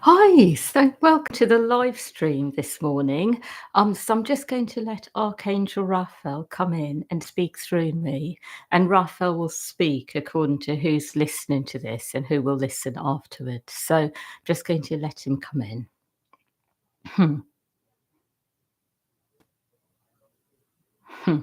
Hi, so welcome to the live stream this morning. So I'm just going to let Archangel Raphael come in and speak through me, and Raphael will speak according to who's listening to this and who will listen afterwards. So just going to let him come in. Hmm, hmm.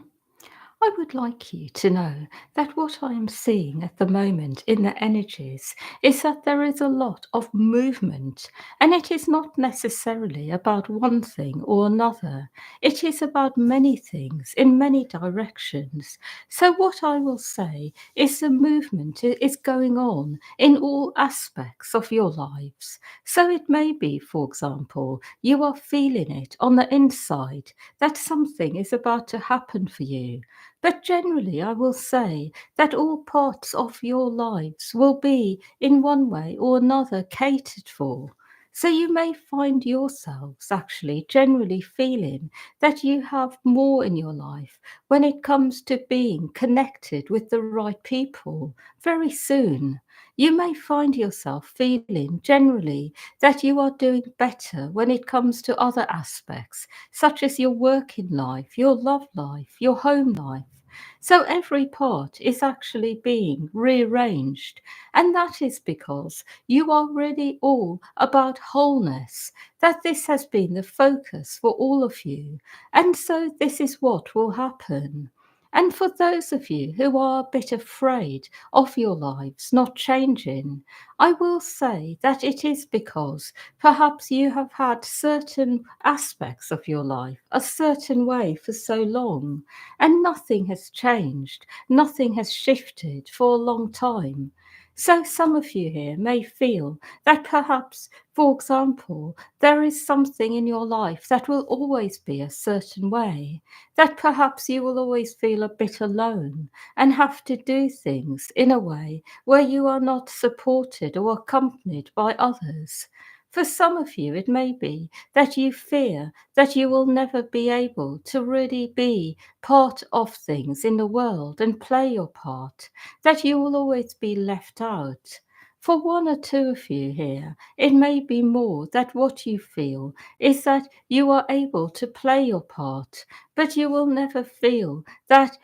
I would like you to know that what I am seeing at the moment in the energies is that there is a lot of movement, and it is not necessarily about one thing or another. It is about many things in many directions. So, what I will say is the movement is going on in all aspects of your lives. So, it may be, for example, you are feeling it on the inside that something is about to happen for you, but generally, I will say that all parts of your lives will be, in one way or another, catered for. So you may find yourselves actually generally feeling that you have more in your life when it comes to being connected with the right people very soon. You may find yourself feeling generally that you are doing better when it comes to other aspects, such as your working life, your love life, your home life. So every part is actually being rearranged. And that is because you are really all about wholeness, that this has been the focus for all of you. And so this is what will happen. And for those of you who are a bit afraid of your lives not changing, I will say that it is because perhaps you have had certain aspects of your life a certain way for so long, and nothing has changed, nothing has shifted for a long time. So, some of you here may feel that perhaps, for example, there is something in your life that will always be a certain way, that perhaps you will always feel a bit alone and have to do things in a way where you are not supported or accompanied by others. For some of you, it may be that you fear that you will never be able to really be part of things in the world and play your part, that you will always be left out. For one or two of you here, it may be more that what you feel is that you are able to play your part, but you will never feel that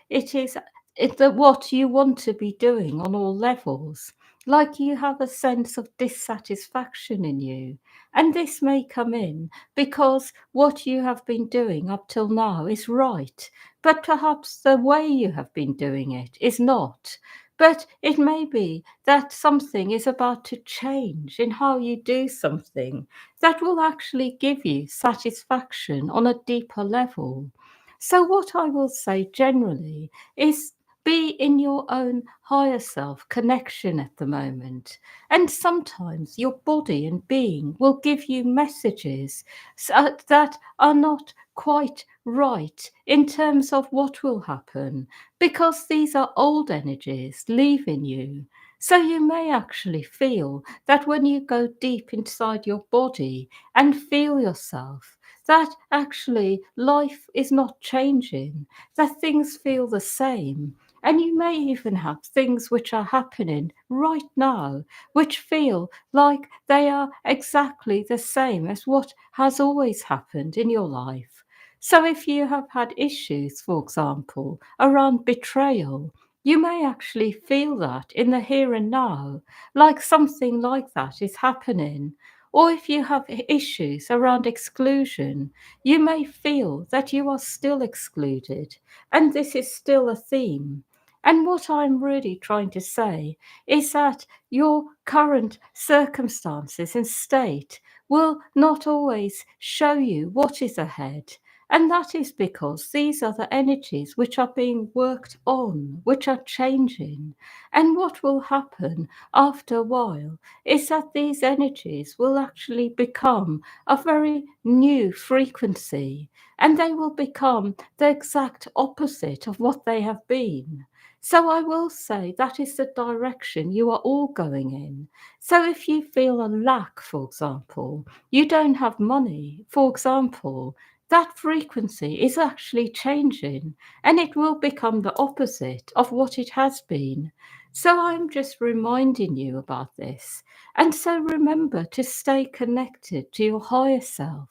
that what you want to be doing on all levels. Like you have a sense of dissatisfaction in you. And this may come in because what you have been doing up till now is right, but perhaps the way you have been doing it is not. But it may be that something is about to change in how you do something that will actually give you satisfaction on a deeper level. So, what I will say generally is be in your own higher self connection at the moment. And sometimes your body and being will give you messages that are not quite right in terms of what will happen, because these are old energies leaving you. So you may actually feel that when you go deep inside your body and feel yourself, that actually life is not changing, that things feel the same. And you may even have things which are happening right now, which feel like they are exactly the same as what has always happened in your life. So, if you have had issues, for example, around betrayal, you may actually feel that in the here and now, like something like that is happening. Or if you have issues around exclusion, you may feel that you are still excluded, and this is still a theme. And what I'm really trying to say is that your current circumstances and state will not always show you what is ahead. And that is because these are the energies which are being worked on, which are changing. And what will happen after a while is that these energies will actually become a very new frequency, and they will become the exact opposite of what they have been. So I will say that is the direction you are all going in. So if you feel a lack, for example, you don't have money, for example, that frequency is actually changing, and it will become the opposite of what it has been. So I'm just reminding you about this. And so remember to stay connected to your higher self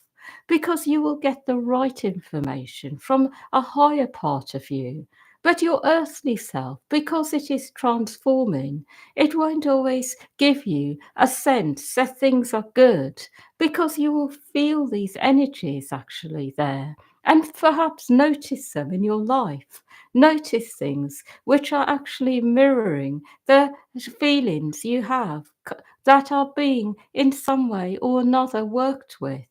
because you will get the right information from a higher part of you. But your earthly self, because it is transforming, it won't always give you a sense that things are good because you will feel these energies actually there and perhaps notice them in your life. Notice things which are actually mirroring the feelings you have that are being in some way or another worked with.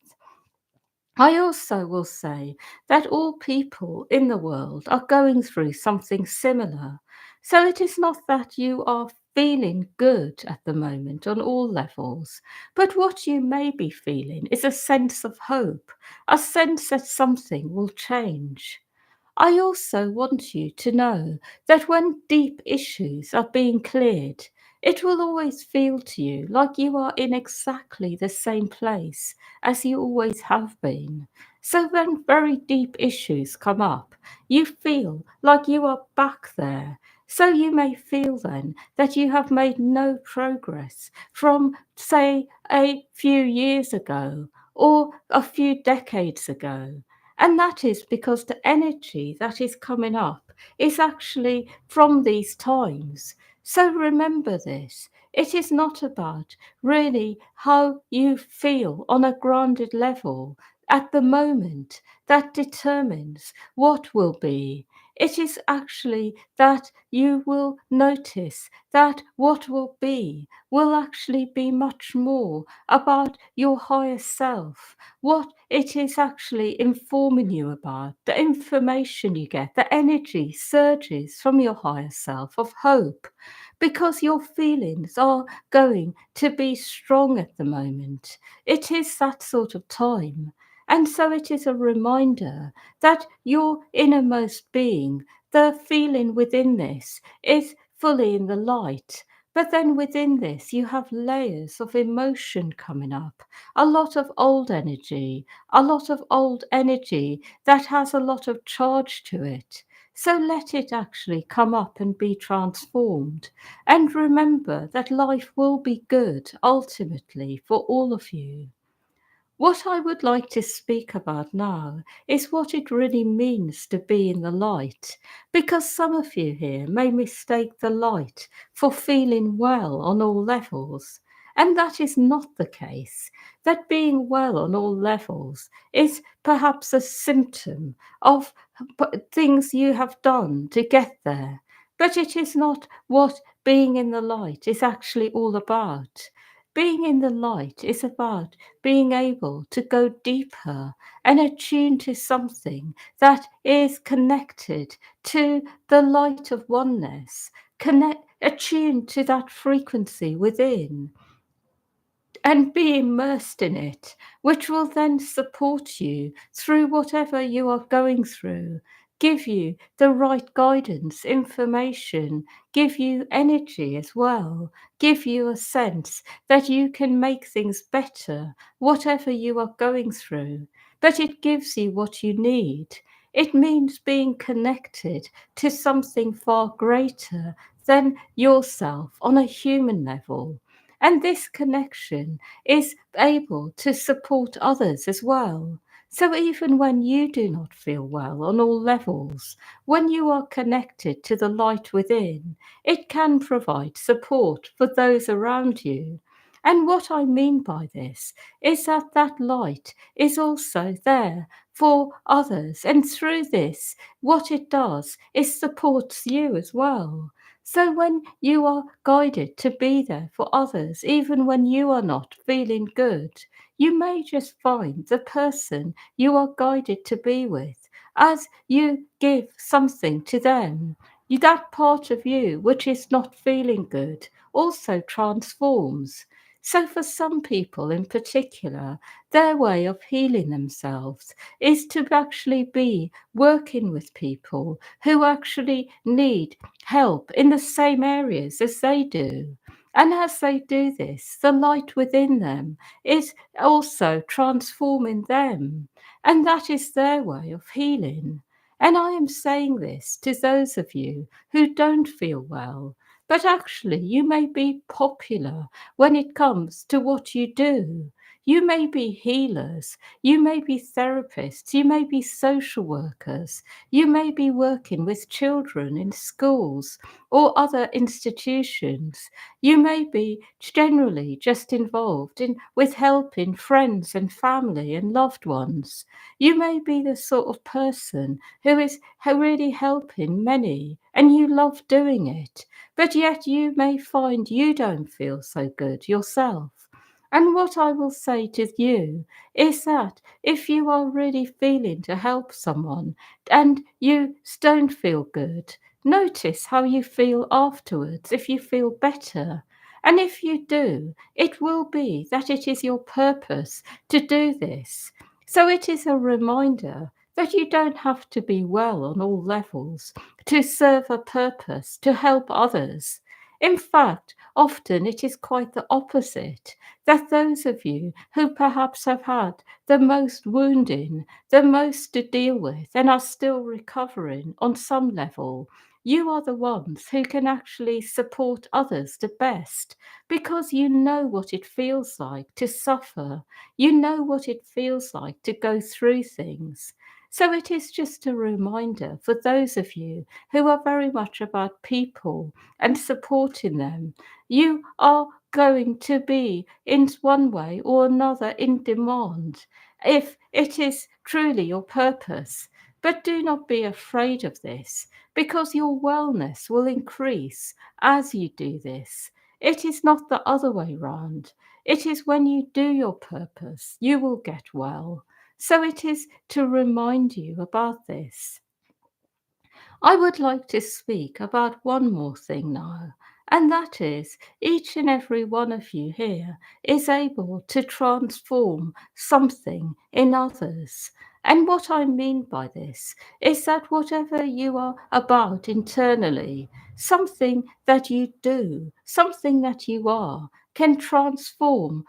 I also will say that all people in the world are going through something similar. So it is not that you are feeling good at the moment on all levels, but what you may be feeling is a sense of hope, a sense that something will change. I also want you to know that when deep issues are being cleared, it will always feel to you like you are in exactly the same place as you always have been. So when very deep issues come up, you feel like you are back there. So you may feel then that you have made no progress from, say, a few years ago or a few decades ago. And that is because the energy that is coming up is actually from these times. So remember this. It is not about really how you feel on a grounded level at the moment that determines what will be. It is actually that you will notice that what will be will actually be much more about your higher self, what it is actually informing you about, the information you get, the energy surges from your higher self of hope, because your feelings are going to be strong at the moment. It is that sort of time. And so it is a reminder that your innermost being, the feeling within this, is fully in the light. But then within this, you have layers of emotion coming up, a lot of old energy, a lot of old energy that has a lot of charge to it. So let it actually come up and be transformed. And remember that life will be good ultimately for all of you. What I would like to speak about now is what it really means to be in the light, because some of you here may mistake the light for feeling well on all levels. And that is not the case. That being well on all levels is perhaps a symptom of things you have done to get there. But it is not what being in the light is actually all about. Being in the light is about being able to go deeper and attune to something that is connected to the light of oneness, attuned to that frequency within and be immersed in it, which will then support you through whatever you are going through, give you the right guidance, information, give you energy as well, give you a sense that you can make things better, whatever you are going through. But it gives you what you need. It means being connected to something far greater than yourself on a human level. And this connection is able to support others as well. So even when you do not feel well on all levels, when you are connected to the light within, it can provide support for those around you. And what I mean by this is that that light is also there for others. And through this, what it does is supports you as well. So when you are guided to be there for others, even when you are not feeling good, you may just find the person you are guided to be with as you give something to them. That part of you which is not feeling good also transforms. So, for some people in particular, their way of healing themselves is to actually be working with people who actually need help in the same areas as they do. And as they do this, the light within them is also transforming them. And that is their way of healing. And I am saying this to those of you who don't feel well, but actually you may be popular when it comes to what you do. You may be healers, you may be therapists, you may be social workers, you may be working with children in schools or other institutions. You may be generally just involved in with helping friends and family and loved ones. You may be the sort of person who is really helping many and you love doing it, but yet you may find you don't feel so good yourself. And what I will say to you is that if you are really feeling to help someone and you don't feel good, notice how you feel afterwards, if you feel better. And if you do, it will be that it is your purpose to do this. So it is a reminder that you don't have to be well on all levels to serve a purpose, to help others. In fact, often it is quite the opposite, that those of you who perhaps have had the most wounding, the most to deal with, and are still recovering on some level, you are the ones who can actually support others the best because you know what it feels like to suffer. You know what it feels like to go through things. So it is just a reminder for those of you who are very much about people and supporting them. You are going to be in one way or another in demand if it is truly your purpose. But do not be afraid of this because your wellness will increase as you do this. It is not the other way round. It is when you do your purpose, you will get well. So it is to remind you about this. I would like to speak about one more thing now, and that is each and every one of you here is able to transform something in others. And what I mean by this is that whatever you are about internally, something that you do, something that you are, can transform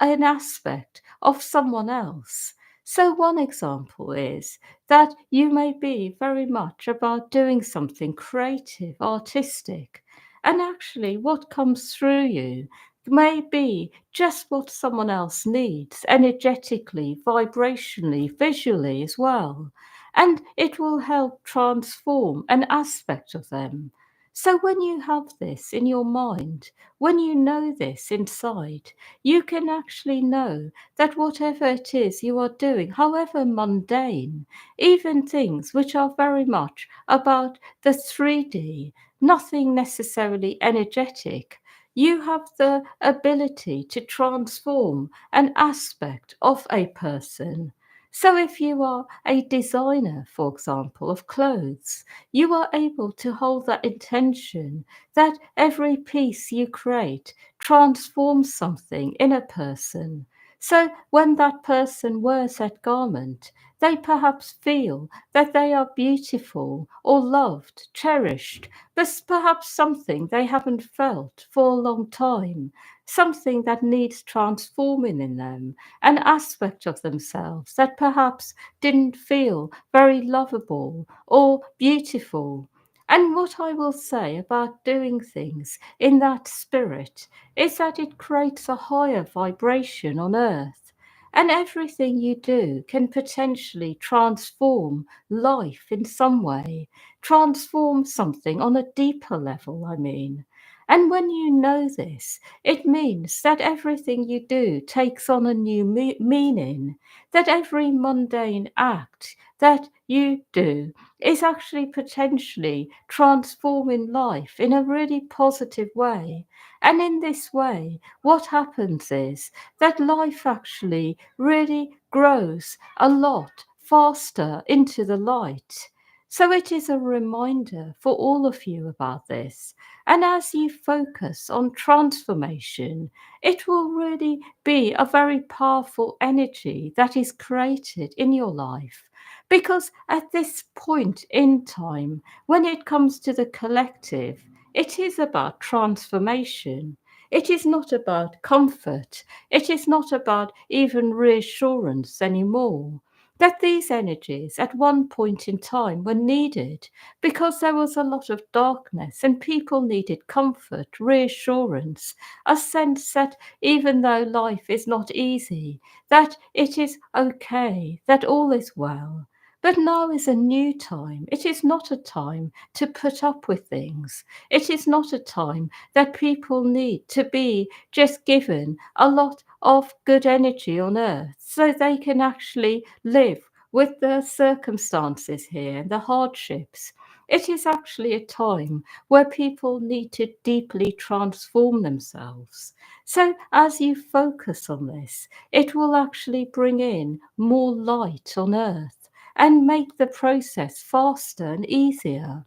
an aspect of someone else. So, one example is that you may be very much about doing something creative, artistic, and actually what comes through you may be just what someone else needs energetically, vibrationally, visually as well. And it will help transform an aspect of them. So, when you have this in your mind, when you know this inside, you can actually know that whatever it is you are doing, however mundane, even things which are very much about the 3D, nothing necessarily energetic, you have the ability to transform an aspect of a person. So, if you are a designer, for example, of clothes, you are able to hold that intention that every piece you create transforms something in a person. So when that person wears that garment, they perhaps feel that they are beautiful or loved, cherished, but perhaps something they haven't felt for a long time, something that needs transforming in them, an aspect of themselves that perhaps didn't feel very lovable or beautiful. And what I will say about doing things in that spirit is that it creates a higher vibration on earth. And everything you do can potentially transform life in some way, transform something on a deeper level, I mean. And when you know this, it means that everything you do takes on a new meaning, that every mundane act that you do is actually potentially transforming life in a really positive way. And in this way, what happens is that life actually really grows a lot faster into the light. So it is a reminder for all of you about this. And as you focus on transformation, it will really be a very powerful energy that is created in your life. Because at this point in time, when it comes to the collective, it is about transformation. It is not about comfort. It is not about even reassurance anymore. that these energies at one point in time were needed because there was a lot of darkness and people needed comfort, reassurance, a sense that even though life is not easy, that it is okay, that all is well. But now is a new time. It is not a time to put up with things. It is not a time that people need to be just given a lot of good energy on earth so they can actually live with the circumstances here, the hardships. It is actually a time where people need to deeply transform themselves. So, as you focus on this, it will actually bring in more light on earth and make the process faster and easier.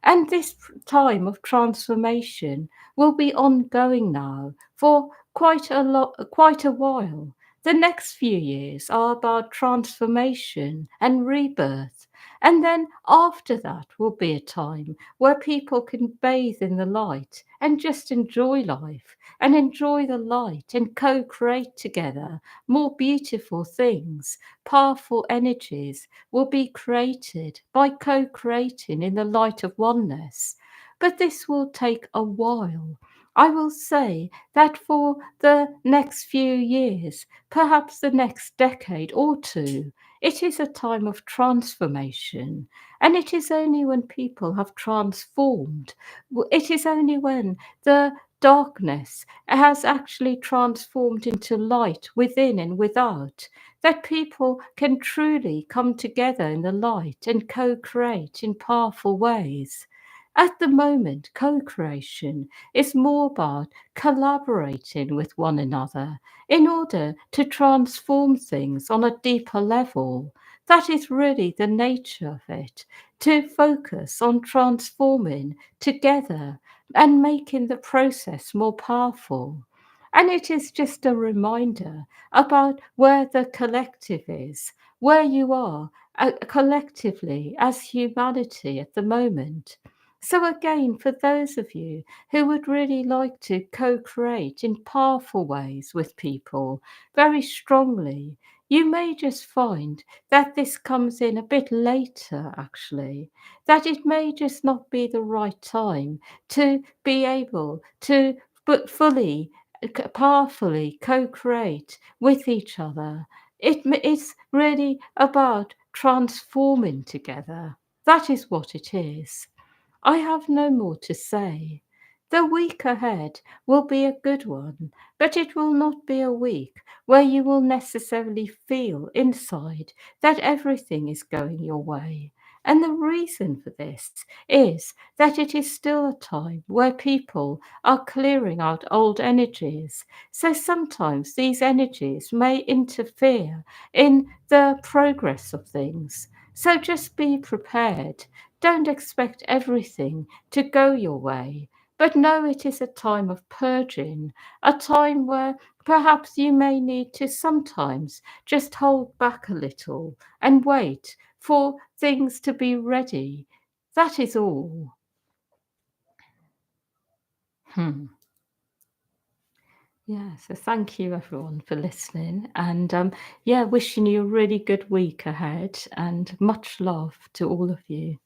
And this time of transformation will be ongoing now for quite a while. The next few years are about transformation and rebirth. And then after that will be a time where people can bathe in the light and just enjoy life and enjoy the light and co create together more beautiful things, powerful energies will be created by co creating in the light of oneness. But this will take a while. I will say that for the next few years, perhaps the next decade or two, it is a time of transformation. And it is only when people have transformed, it is only when the darkness has actually transformed into light within and without, that people can truly come together in the light and co create in powerful ways. At the moment, co creation is more about collaborating with one another in order to transform things on a deeper level. That is really the nature of it, to focus on transforming together and making the process more powerful. And it is just a reminder about where the collective is, where you are collectively as humanity at the moment. So, again, for those of you who would really like to co create in powerful ways with people very strongly, you may just find that this comes in a bit later, actually, that it may just not be the right time to be able to but fully powerfully co-create with each other. It's really about transforming together. That is what it is. I have no more to say. The week ahead will be a good one, but it will not be a week where you will necessarily feel inside that everything is going your way. And the reason for this is that it is still a time where people are clearing out old energies. So sometimes these energies may interfere in the progress of things. So just be prepared. Don't expect everything to go your way, but know it is a time of purging, a time where perhaps you may need to sometimes just hold back a little and wait for things to be ready. That is all. Hmm. Yeah, so thank you everyone for listening. And yeah, wishing you a really good week ahead and much love to all of you.